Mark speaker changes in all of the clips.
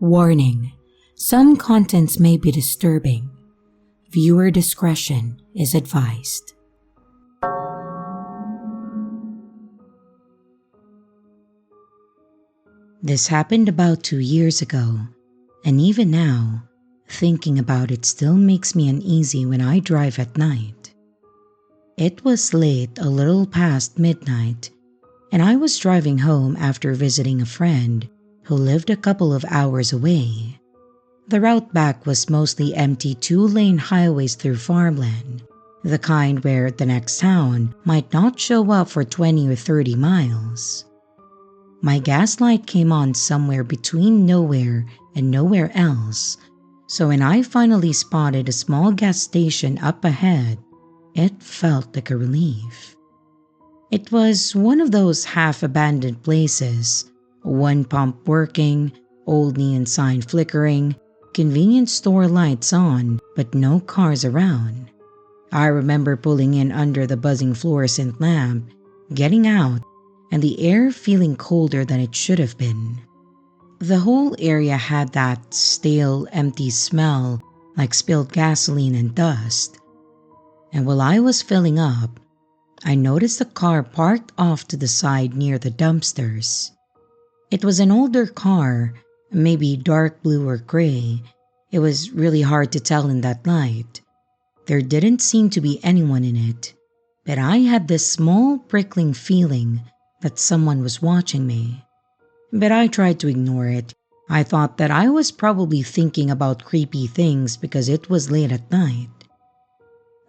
Speaker 1: Warning: some contents may be disturbing. Viewer discretion is advised. This happened about 2 years ago, and even now, thinking about it still makes me uneasy when I drive at night. It was late, a little past midnight, and I was driving home after visiting a friend who lived a couple of hours away. The route back was mostly empty 2-lane highways through farmland, the kind where the next town might not show up for 20 or 30 miles. My gas light came on somewhere between nowhere and nowhere else, so when I finally spotted a small gas station up ahead, it felt like a relief. It was one of those half-abandoned places, one pump working, old neon sign flickering, convenience store lights on, but no cars around. I remember pulling in under the buzzing fluorescent lamp, getting out, and the air feeling colder than it should have been. The whole area had that stale, empty smell like spilled gasoline and dust. And while I was filling up, I noticed a car parked off to the side near the dumpsters. It was an older car, maybe dark blue or gray. It was really hard to tell in that light. There didn't seem to be anyone in it, but I had this small prickling feeling that someone was watching me. But I tried to ignore it. I thought that I was probably thinking about creepy things because it was late at night.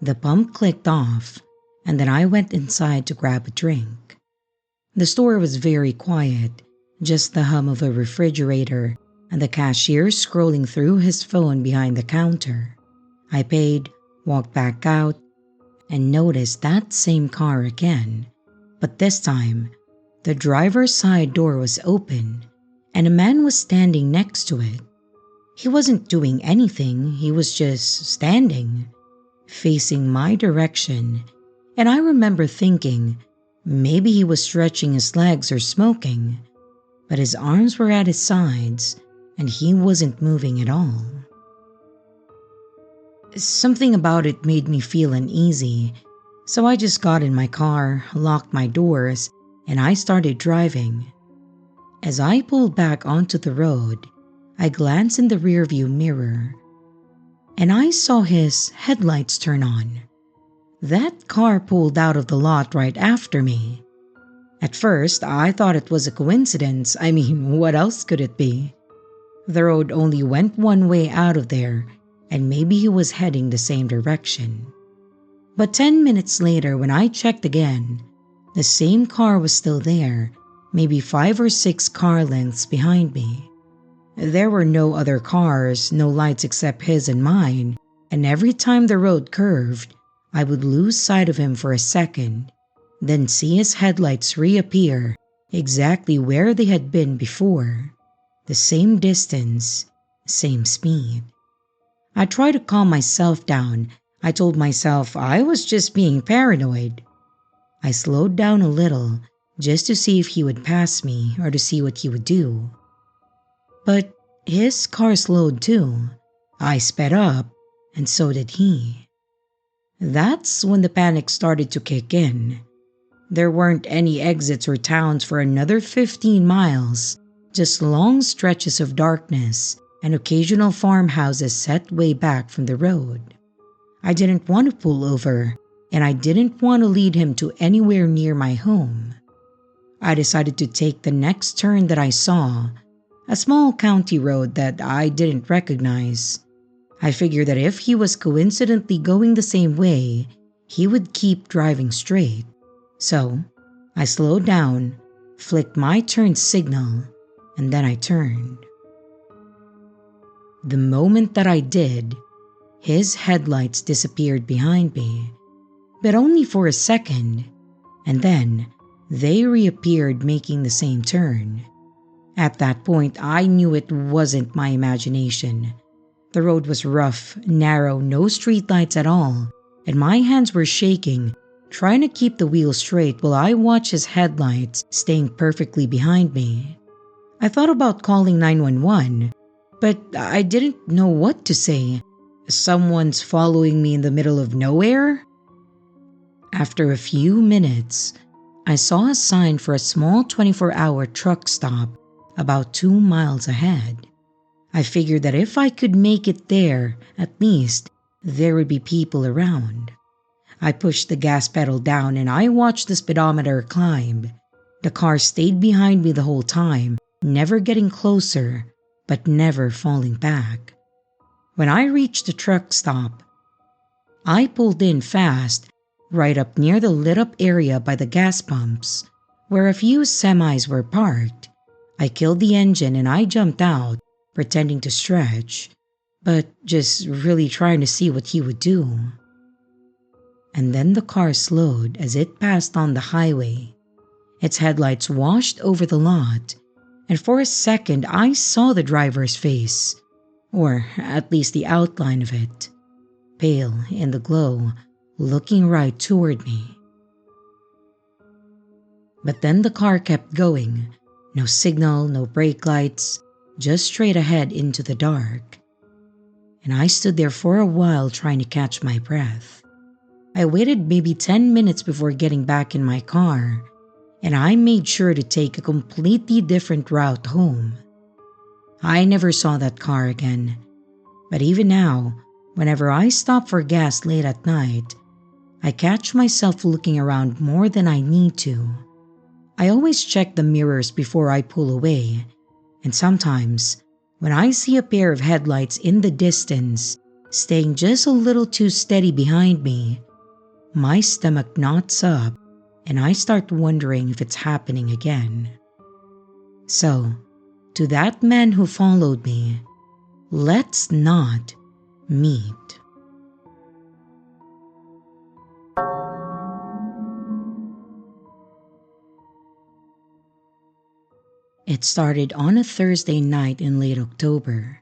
Speaker 1: The pump clicked off, and then I went inside to grab a drink. The store was very quiet, just the hum of a refrigerator and the cashier scrolling through his phone behind the counter. I paid, walked back out, and noticed that same car again, but this time, the driver's side door was open, and a man was standing next to it. He wasn't doing anything, he was just standing, facing my direction, and I remember thinking maybe he was stretching his legs or smoking, but his arms were at his sides and he wasn't moving at all. Something about it made me feel uneasy, so I just got in my car, locked my doors, and I started driving. As I pulled back onto the road, I glanced in the rearview mirror, and I saw his headlights turn on. That car pulled out of the lot right after me. At first, I thought it was a coincidence. I mean, what else could it be? The road only went one way out of there, and maybe he was heading the same direction. But 10 minutes later, when I checked again, the same car was still there, maybe 5 or 6 car lengths behind me. There were no other cars, no lights except his and mine, and every time the road curved, I would lose sight of him for a second, then see his headlights reappear exactly where they had been before. The same distance, same speed. I tried to calm myself down. I told myself I was just being paranoid. I slowed down a little just to see if he would pass me or to see what he would do. But his car slowed too. I sped up, and so did he. That's when the panic started to kick in. There weren't any exits or towns for another 15 miles, just long stretches of darkness and occasional farmhouses set way back from the road. I didn't want to pull over, and I didn't want to lead him to anywhere near my home. I decided to take the next turn that I saw, a small county road that I didn't recognize. I figured that if he was coincidentally going the same way, he would keep driving straight. So, I slowed down, flicked my turn signal, and then I turned. The moment that I did, his headlights disappeared behind me, but only for a second, and then they reappeared making the same turn. At that point, I knew it wasn't my imagination. The road was rough, narrow, no streetlights at all, and my hands were shaking, trying to keep the wheel straight while I watched his headlights staying perfectly behind me. I thought about calling 911, but I didn't know what to say. Someone's following me in the middle of nowhere? After a few minutes, I saw a sign for a small 24-hour truck stop about 2 miles ahead. I figured that if I could make it there, at least there would be people around. I pushed the gas pedal down and I watched the speedometer climb. The car stayed behind me the whole time, never getting closer, but never falling back. When I reached the truck stop, I pulled in fast, right up near the lit up area by the gas pumps, where a few semis were parked. I killed the engine and I jumped out, pretending to stretch, but just really trying to see what he would do. And then the car slowed as it passed on the highway. Its headlights washed over the lot, and for a second I saw the driver's face, or at least the outline of it, pale in the glow, looking right toward me. But then the car kept going, no signal, no brake lights, just straight ahead into the dark. And I stood there for a while trying to catch my breath. I waited maybe 10 minutes before getting back in my car, and I made sure to take a completely different route home. I never saw that car again, but even now, whenever I stop for gas late at night, I catch myself looking around more than I need to. I always check the mirrors before I pull away, and sometimes, when I see a pair of headlights in the distance, staying just a little too steady behind me, my stomach knots up and I start wondering if it's happening again. So, to that man who followed me, let's not meet. It started on a Thursday night in late October.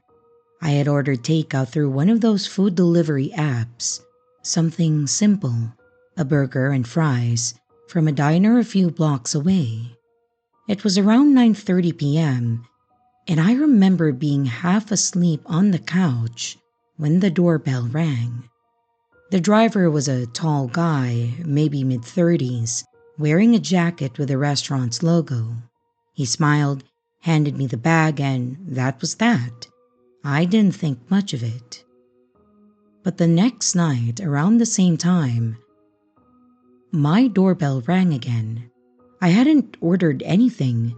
Speaker 1: I had ordered takeout through one of those food delivery apps, something simple, a burger and fries, from a diner a few blocks away. It was around 9:30 p.m., and I remember being half asleep on the couch when the doorbell rang. The driver was a tall guy, maybe mid-30s, wearing a jacket with the restaurant's logo. He smiled, handed me the bag, and that was that. I didn't think much of it. But the next night, around the same time, my doorbell rang again. I hadn't ordered anything,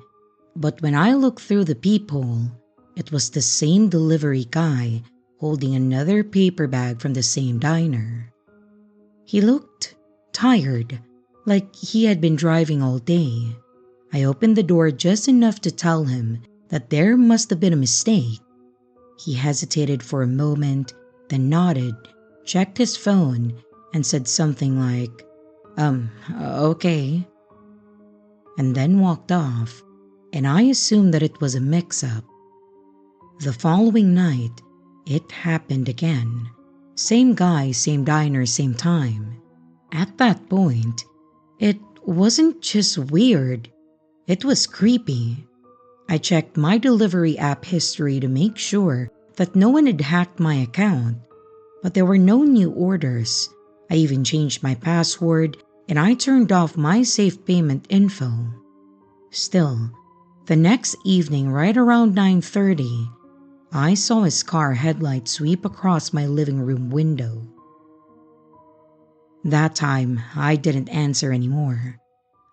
Speaker 1: but when I looked through the peephole, it was the same delivery guy holding another paper bag from the same diner. He looked tired, like he had been driving all day. I opened the door just enough to tell him that there must have been a mistake. He hesitated for a moment, then nodded, checked his phone, and said something like, okay, and then walked off, and I assumed that it was a mix-up. The following night, it happened again. Same guy, same diner, same time. At that point, it wasn't just weird, it was creepy. I checked my delivery app history to make sure that no one had hacked my account, but there were no new orders. I even changed my password and I turned off my safe payment info. Still, the next evening right around 9:30, I saw his car headlights sweep across my living room window. That time, I didn't answer anymore.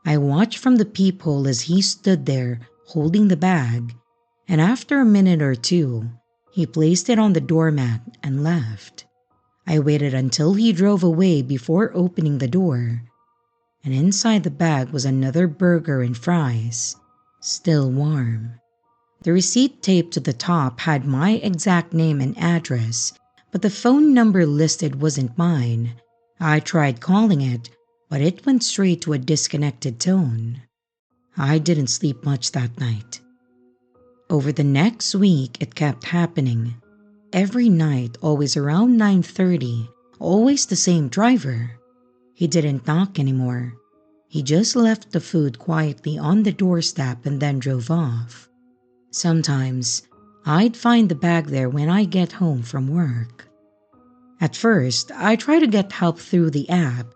Speaker 1: I watched from the peephole as he stood there holding the bag, and after a minute or two, he placed it on the doormat and left. I waited until he drove away before opening the door, and inside the bag was another burger and fries, still warm. The receipt taped to the top had my exact name and address, but the phone number listed wasn't mine. I tried calling it, but it went straight to a disconnected tone. I didn't sleep much that night. Over the next week, it kept happening. Every night, always around 9:30, always the same driver. He didn't knock anymore. He just left the food quietly on the doorstep and then drove off. Sometimes, I'd find the bag there when I get home from work. At first, I tried to get help through the app.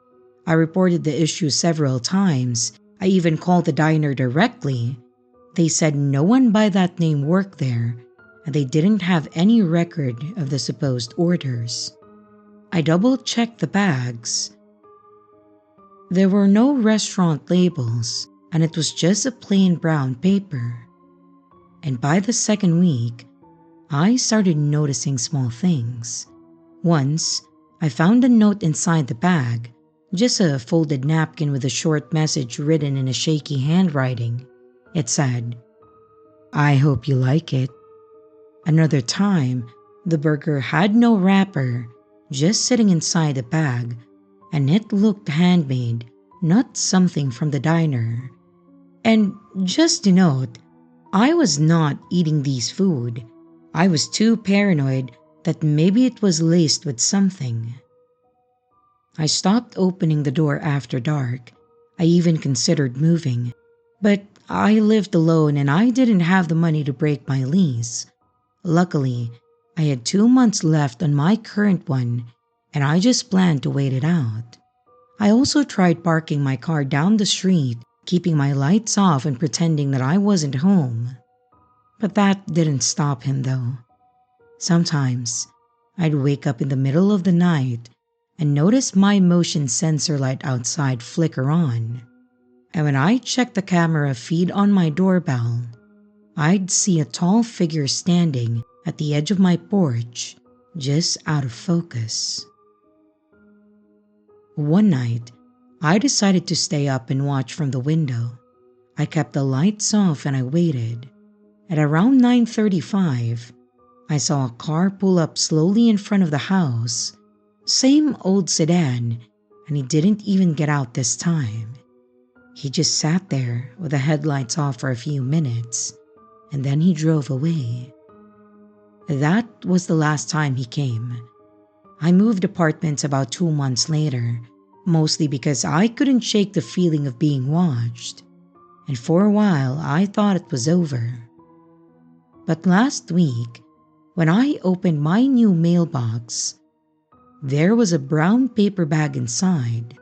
Speaker 1: I reported the issue several times. I even called the diner directly. They said no one by that name worked there, and they didn't have any record of the supposed orders. I double-checked the bags. There were no restaurant labels, and it was just a plain brown paper. And by the second week, I started noticing small things. Once, I found a note inside the bag, just a folded napkin with a short message written in a shaky handwriting. It said, "I hope you like it." Another time, the burger had no wrapper, just sitting inside the bag, and it looked handmade, not something from the diner. And just to note, I was not eating these food. I was too paranoid that maybe it was laced with something. I stopped opening the door after dark. I even considered moving, but I lived alone and I didn't have the money to break my lease. Luckily, I had 2 months left on my current one, and I just planned to wait it out. I also tried parking my car down the street, keeping my lights off and pretending that I wasn't home. But that didn't stop him though. Sometimes, I'd wake up in the middle of the night and notice my motion sensor light outside flicker on. And when I checked the camera feed on my doorbell, I'd see a tall figure standing at the edge of my porch, just out of focus. One night, I decided to stay up and watch from the window. I kept the lights off and I waited. At around 9:35, I saw a car pull up slowly in front of the house. Same old sedan, and he didn't even get out this time. He just sat there with the headlights off for a few minutes, and then he drove away. That was the last time he came. I moved apartments about 2 months later, mostly because I couldn't shake the feeling of being watched. And for a while, I thought it was over. But last week, when I opened my new mailbox, there was a brown paper bag inside.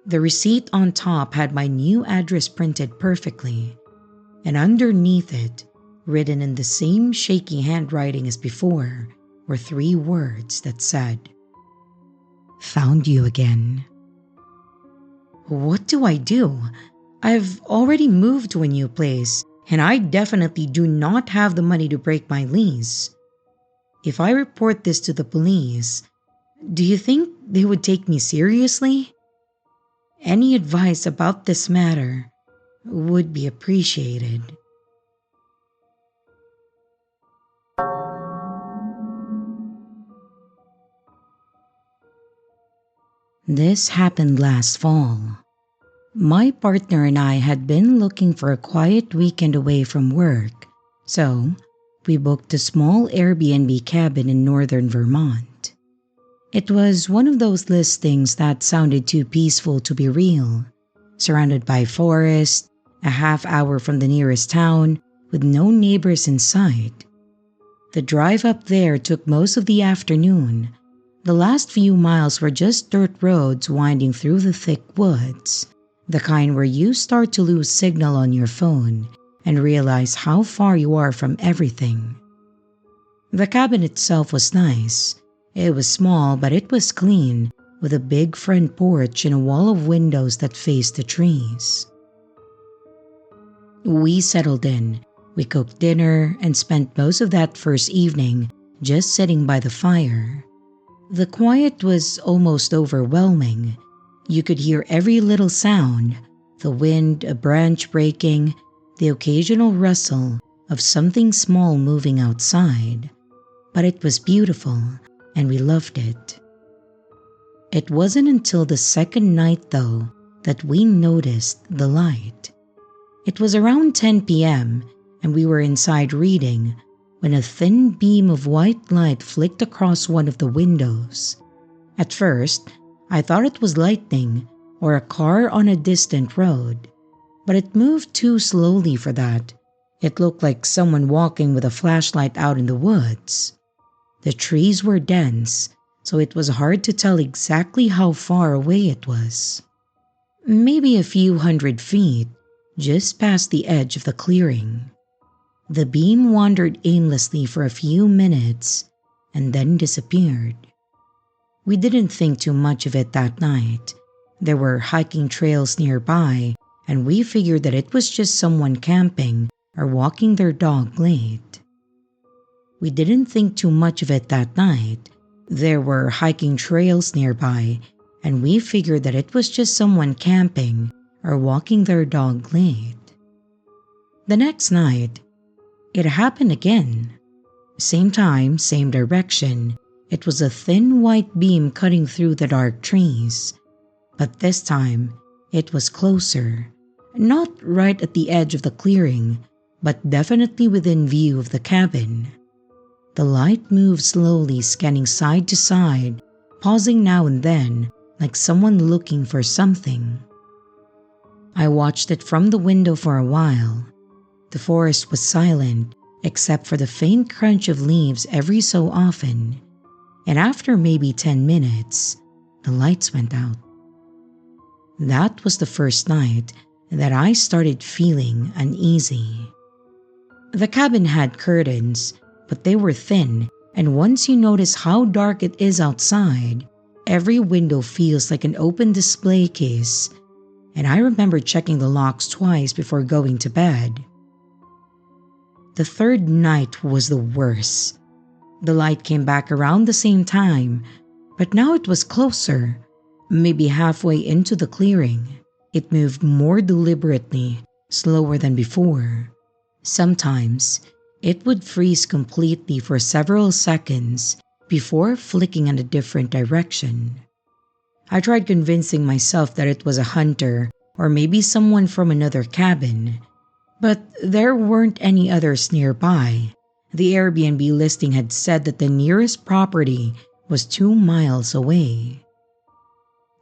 Speaker 1: The receipt on top had my new address printed perfectly, and underneath it, written in the same shaky handwriting as before, were 3 words that said, "Found you again." What do I do? I've already moved to a new place, and I definitely do not have the money to break my lease. If I report this to the police, do you think they would take me seriously? Any advice about this matter would be appreciated. This happened last fall. My partner and I had been looking for a quiet weekend away from work, so we booked a small Airbnb cabin in northern Vermont. It was one of those listings that sounded too peaceful to be real, surrounded by forest, a half hour from the nearest town, with no neighbors in sight. The drive up there took most of the afternoon. The last few miles were just dirt roads winding through the thick woods, the kind where you start to lose signal on your phone and realize how far you are from everything. The cabin itself was nice. It was small, but it was clean, with a big front porch and a wall of windows that faced the trees. We settled in. We cooked dinner and spent most of that first evening just sitting by the fire. The quiet was almost overwhelming. You could hear every little sound, the wind, a branch breaking, the occasional rustle of something small moving outside. But it was beautiful, and we loved it. It wasn't until the second night, though, that we noticed the light. It was around 10 p.m., and we were inside reading when a thin beam of white light flicked across one of the windows. At first, I thought it was lightning or a car on a distant road, but it moved too slowly for that. It looked like someone walking with a flashlight out in the woods. The trees were dense, so it was hard to tell exactly how far away it was. Maybe a few 100 feet, just past the edge of the clearing. The beam wandered aimlessly for a few minutes and then disappeared. We didn't think too much of it that night. There were hiking trails nearby, and we figured that it was just someone camping or walking their dog late. We didn't think too much of it that night. There were hiking trails nearby, and we figured that it was just someone camping or walking their dog late. The next night, it happened again. Same time, same direction. It was a thin white beam cutting through the dark trees. But this time, it was closer. Not right at the edge of the clearing, but definitely within view of the cabin. The light moved slowly, scanning side to side, pausing now and then, like someone looking for something. I watched it from the window for a while. The forest was silent, except for the faint crunch of leaves every so often. And after maybe 10 minutes, the lights went out. That was the first night that I started feeling uneasy. The cabin had curtains, but they were thin, and once you notice how dark it is outside, every window feels like an open display case, and I remember checking the locks twice before going to bed. The third night was the worst. The light came back around the same time, but now it was closer, maybe halfway into the clearing. It moved more deliberately, slower than before. Sometimes, it would freeze completely for several seconds before flicking in a different direction. I tried convincing myself that it was a hunter or maybe someone from another cabin, but there weren't any others nearby. The Airbnb listing had said that the nearest property was 2 miles away.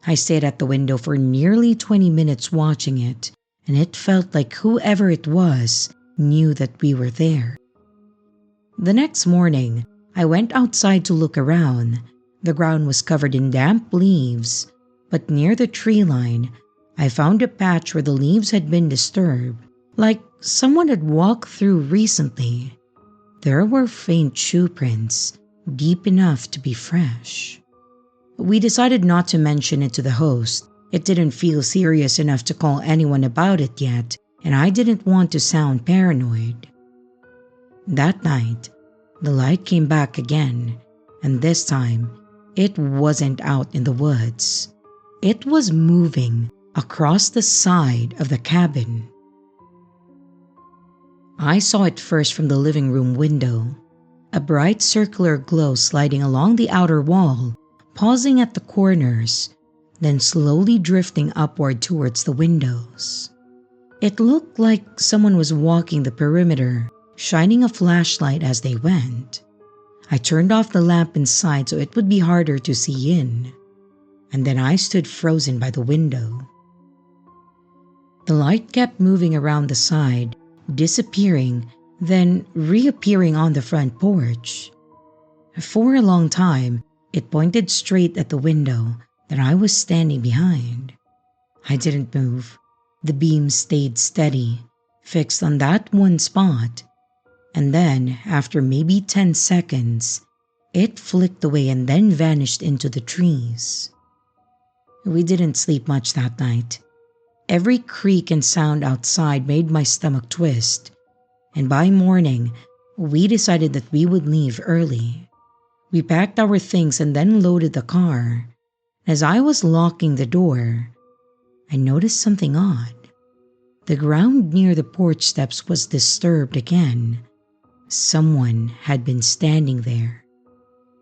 Speaker 1: I stayed at the window for nearly 20 minutes watching it, and it felt like whoever it was knew that we were there. The next morning, I went outside to look around. The ground was covered in damp leaves, but near the tree line, I found a patch where the leaves had been disturbed, like someone had walked through recently. There were faint shoe prints, deep enough to be fresh. We decided not to mention it to the host. It didn't feel serious enough to call anyone about it yet, and I didn't want to sound paranoid. That night, the light came back again, and this time, it wasn't out in the woods. It was moving across the side of the cabin. I saw it first from the living room window, a bright circular glow sliding along the outer wall, pausing at the corners, then slowly drifting upward towards the windows. It looked like someone was walking the perimeter, shining a flashlight as they went. I turned off the lamp inside so it would be harder to see in, and then I stood frozen by the window. The light kept moving around the side, disappearing, then reappearing on the front porch. For a long time, it pointed straight at the window that I was standing behind. I didn't move. The beam stayed steady, fixed on that one spot, and then, after maybe 10 seconds, it flicked away and then vanished into the trees. We didn't sleep much that night. Every creak and sound outside made my stomach twist, and by morning, we decided that we would leave early. We packed our things and then loaded the car. As I was locking the door, I noticed something odd. The ground near the porch steps was disturbed again. Someone had been standing there.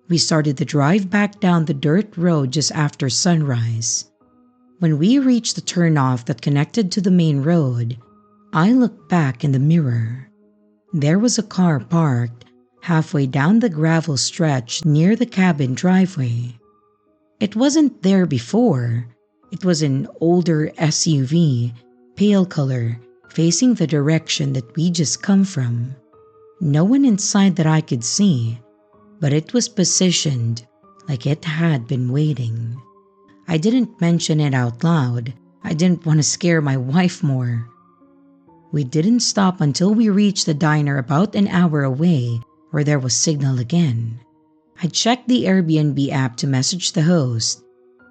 Speaker 1: We started the drive back down the dirt road just after sunrise. When we reached the turnoff that connected to the main road, I looked back in the mirror. There was a car parked halfway down the gravel stretch near the cabin driveway. It wasn't there before. It was an older SUV, pale color, facing the direction that we just come from. No one inside that I could see, but it was positioned like it had been waiting. I didn't mention it out loud. I didn't want to scare my wife more. We didn't stop until we reached the diner about an hour away where there was signal again. I checked the Airbnb app to message the host,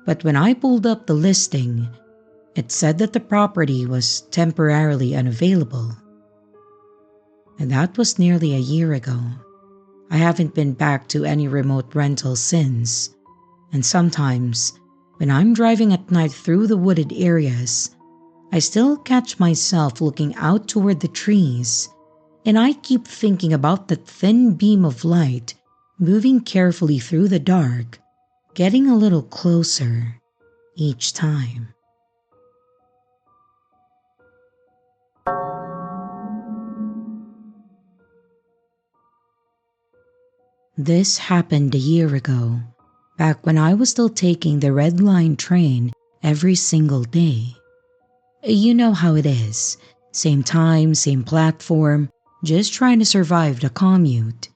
Speaker 1: but when I pulled up the listing, it said that the property was temporarily unavailable. And that was nearly a year ago. I haven't been back to any remote rental since, and sometimes, when I'm driving at night through the wooded areas, I still catch myself looking out toward the trees, and I keep thinking about that thin beam of light moving carefully through the dark, getting a little closer each time. This happened a year ago, back when I was still taking the Red Line train every single day. You know how it is. Same time, same platform, just trying to survive the commute.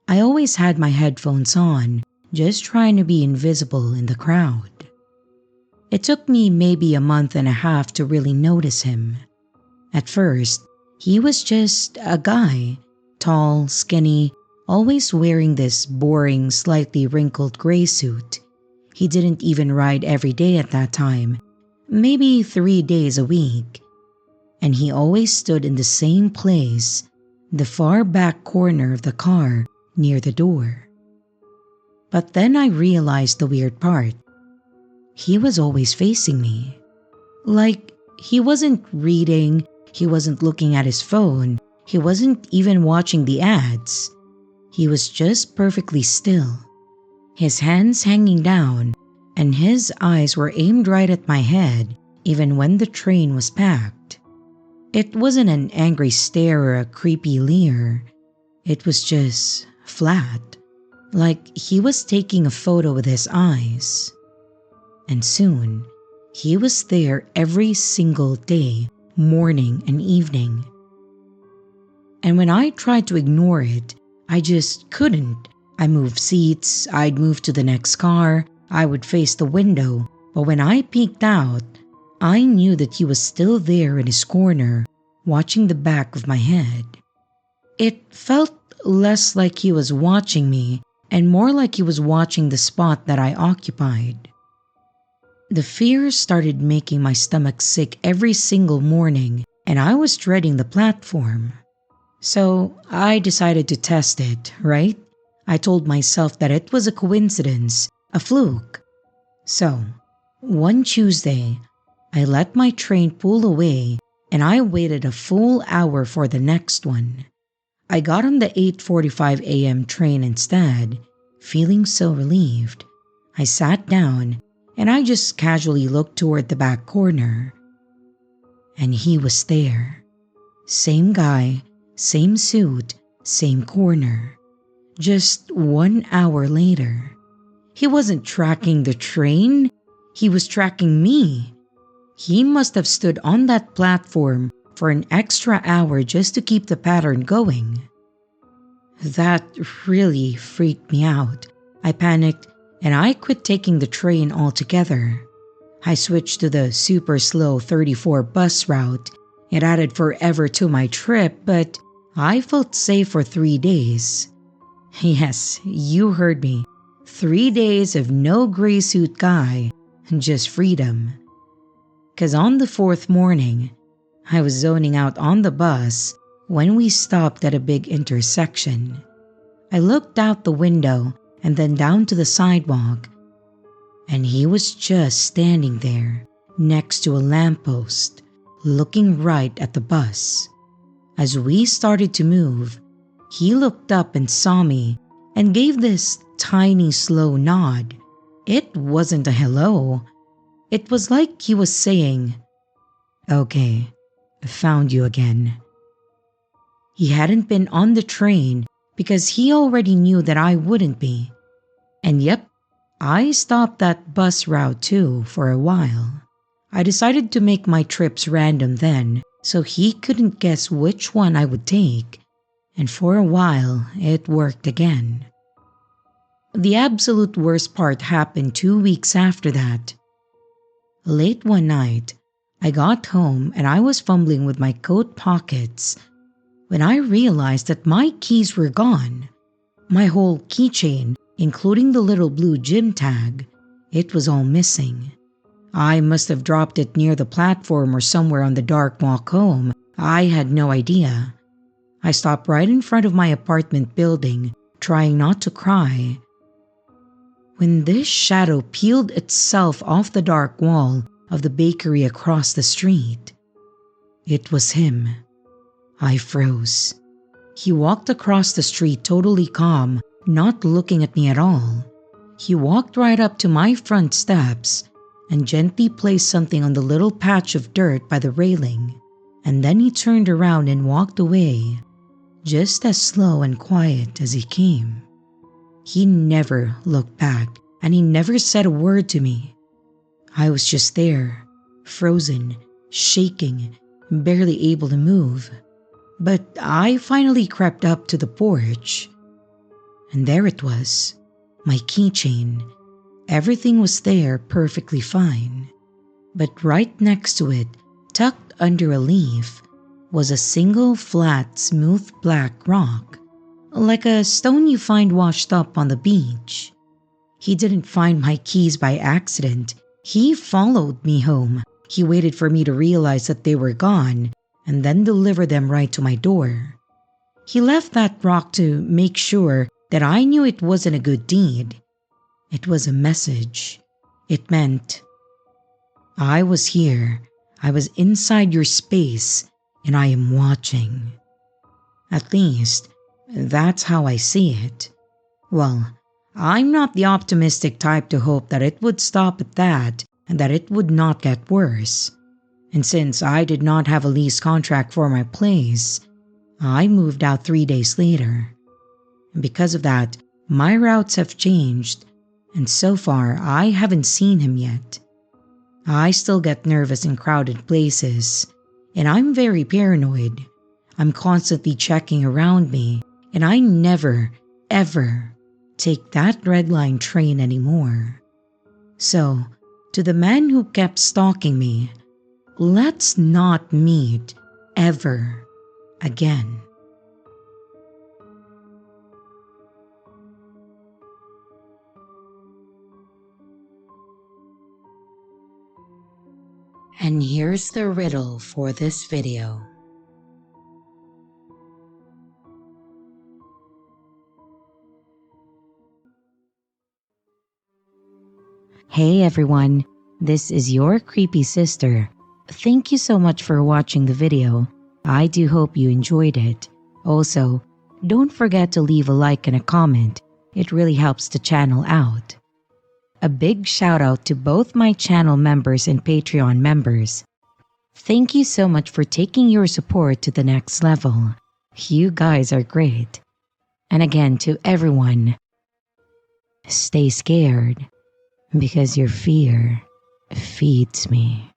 Speaker 1: I always had my headphones on, just trying to be invisible in the crowd. It took me maybe a month and a half to really notice him. At first, he was just a guy, tall, skinny, always wearing this boring, slightly wrinkled gray suit. He didn't even ride every day at that time, maybe 3 days a week. And he always stood in the same place, the far back corner of the car near the door. But then I realized the weird part. He was always facing me. Like, he wasn't reading, he wasn't looking at his phone, he wasn't even watching the ads. He was just perfectly still, his hands hanging down, and his eyes were aimed right at my head even when the train was packed. It wasn't an angry stare or a creepy leer. It was just flat, like he was taking a photo with his eyes. And soon, he was there every single day, morning and evening. And when I tried to ignore it, I just couldn't. I moved seats, I'd move to the next car, I would face the window, but when I peeked out, I knew that he was still there in his corner, watching the back of my head. It felt less like he was watching me and more like he was watching the spot that I occupied. The fear started making my stomach sick every single morning, and I was dreading the platform. So I decided to test it, right? I told myself that it was a coincidence, a fluke. So, one Tuesday, I let my train pull away and I waited a full hour for the next one. I got on the 8:45 a.m. train instead, feeling so relieved. I sat down and I just casually looked toward the back corner. And he was there. Same guy, same suit, same corner. Just 1 hour later. He wasn't tracking the train, he was tracking me. He must have stood on that platform for an extra hour just to keep the pattern going. That really freaked me out. I panicked and I quit taking the train altogether. I switched to the super slow 34 bus route. It added forever to my trip, but I felt safe for 3 days. Yes, you heard me. 3 days of no gray suit guy, just freedom. 'Cause on the 4th morning, I was zoning out on the bus when we stopped at a big intersection. I looked out the window and then down to the sidewalk, and he was just standing there next to a lamppost, looking right at the bus. As we started to move, he looked up and saw me and gave this tiny slow nod. It wasn't a hello. It was like he was saying, "Okay, I found you again." He hadn't been on the train because he already knew that I wouldn't be. And yep, I stopped that bus route too for a while. I decided to make my trips random then, so he couldn't guess which one I would take, and for a while it worked again. The absolute worst part happened 2 weeks after that. Late one night, I got home and I was fumbling with my coat pockets when I realized that my keys were gone. My whole keychain, including the little blue gym tag, it was all missing. I must have dropped it near the platform or somewhere on the dark walk home. I had no idea. I stopped right in front of my apartment building, trying not to cry, when this shadow peeled itself off the dark wall of the bakery across the street. It was him. I froze. He walked across the street totally calm, not looking at me at all. He walked right up to my front steps and gently placed something on the little patch of dirt by the railing, and then he turned around and walked away, just as slow and quiet as he came. He never looked back, and he never said a word to me. I was just there, frozen, shaking, barely able to move. But I finally crept up to the porch, and there it was, my keychain. Everything was there perfectly fine, but right next to it, tucked under a leaf, was a single flat, smooth black rock, like a stone you find washed up on the beach. He didn't find my keys by accident. He followed me home. He waited for me to realize that they were gone and then delivered them right to my door. He left that rock to make sure that I knew it wasn't a good deed. It was a message. It meant, I was here. I was inside your space, and I am watching. At least, that's how I see it. Well, I'm not the optimistic type to hope that it would stop at that and that it would not get worse. And since I did not have a lease contract for my place, I moved out 3 days later. And because of that, my routes have changed, and so far I haven't seen him yet. I still get nervous in crowded places, and I'm very paranoid. I'm constantly checking around me, and I never, ever take that red line train anymore. So, to the man who kept stalking me, let's not meet ever again. And here's the riddle for this video. Hey everyone, this is your creepy sister. Thank you so much for watching the video. I do hope you enjoyed it. Also, don't forget to leave a like and a comment. It really helps the channel out. A big shout out to both my channel members and Patreon members. Thank you so much for taking your support to the next level. You guys are great. And again, to everyone, stay scared, because your fear feeds me.